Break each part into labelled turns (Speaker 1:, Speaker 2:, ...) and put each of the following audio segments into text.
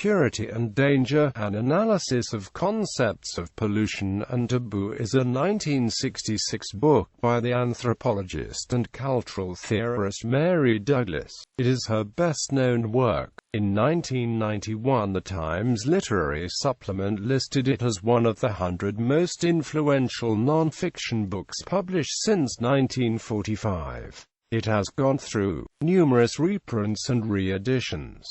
Speaker 1: Purity and Danger, An Analysis of Concepts of Pollution and Taboo is a 1966 book by the anthropologist and cultural theorist Mary Douglas. It is her best-known work. In 1991, the Times Literary Supplement listed it as one of the 100 most influential non-fiction books published since 1945. It has gone through numerous reprints and re-editions.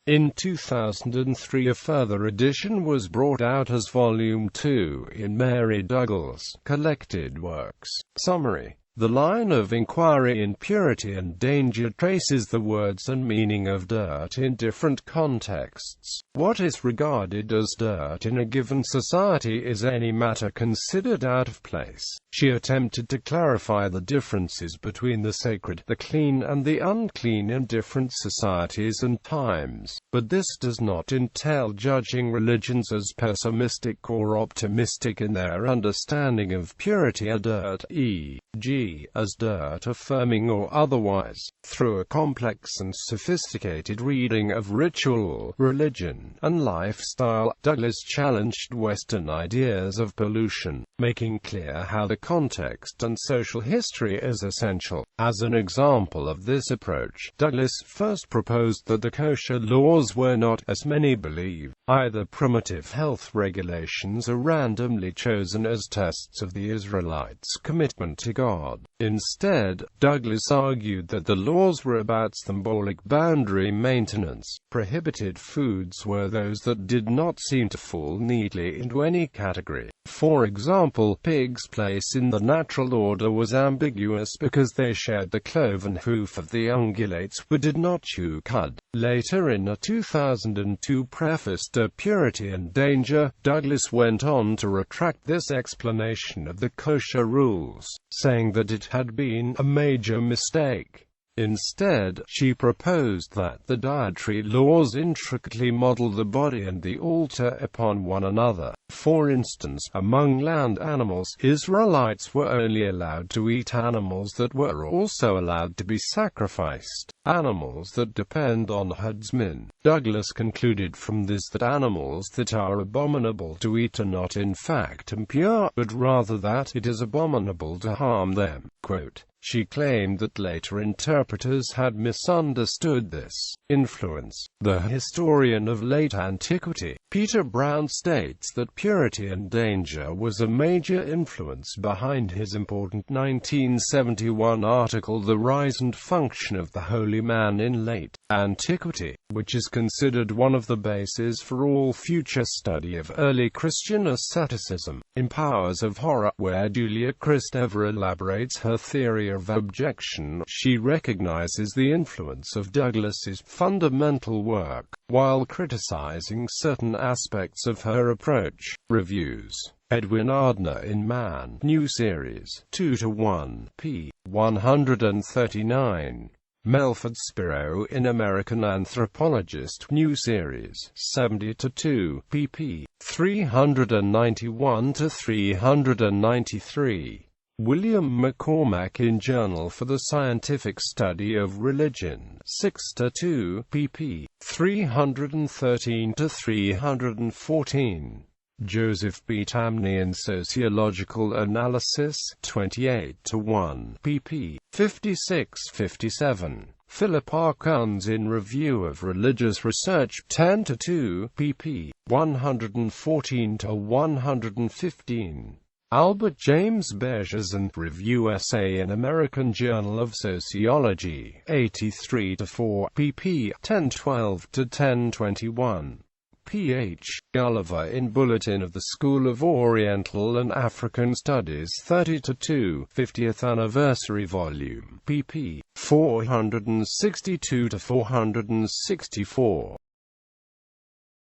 Speaker 1: In 2003 a further edition was brought out as Volume 2 in Mary Douglas' collected works. Summary: the line of inquiry in Purity and Danger traces the words and meaning of dirt in different contexts. What is regarded as dirt in a given society is any matter considered out of place. She attempted to clarify the differences between the sacred, the clean and the unclean in different societies and times, but this does not entail judging religions as pessimistic or optimistic in their understanding of purity or dirt, e.g., as dirt affirming or otherwise. Through a complex and sophisticated reading of ritual, religion, and lifestyle, Douglas challenged Western ideas of pollution, making clear how the context and social history is essential. As an example of this approach, Douglas first proposed that the kosher laws were not, as many believe, either primitive health regulations or randomly chosen as tests of the Israelites' commitment to God. Instead, Douglas argued that the laws were about symbolic boundary maintenance. Prohibited foods were those that did not seem to fall neatly into any category. For example, pigs' place in the natural order was ambiguous because they shared the cloven hoof of the ungulates but did not chew cud. Later, in a 2002 preface to Purity and Danger, Douglas went on to retract this explanation of the kosher rules, saying that it had been a major mistake. Instead, she proposed that the dietary laws intricately model the body and the altar upon one another. For instance, among land animals, Israelites were only allowed to eat animals that were also allowed to be sacrificed, animals that depend on herdsmen. Douglas concluded from this that animals that are abominable to eat are not in fact impure, but rather that it is abominable to harm them. Quote, she claimed that later interpreters had misunderstood this influence. The historian of late antiquity, Peter Brown, states that Purity and Danger was a major influence behind his important 1971 article The Rise and Function of the Holy Man in Late Antiquity, which is considered one of the bases for all future study of early Christian asceticism. In Powers of Horror, where Julia Kristeva elaborates her theory of objection, she recognizes the influence of Douglas's fundamental work, while criticizing certain aspects of her approach. Reviews: Edwin Ardner in Man, New Series, 2-1, p. 139. Melford Spiro in American Anthropologist, New Series, 70-2, pp. 391-393. William McCormack in Journal for the Scientific Study of Religion, 6-2, pp. 313-314. Joseph B. Tamney in Sociological Analysis, 28-1, pp. 56-57. Philip R. Kunz in Review of Religious Research, 10-2, pp. 114-115. Albert James Bergerson, Review Essay in American Journal of Sociology, 83-4, pp. 1012-1021. P.H. Gulliver in Bulletin of the School of Oriental and African Studies, 30-2, 50th Anniversary Volume, pp. 462-464.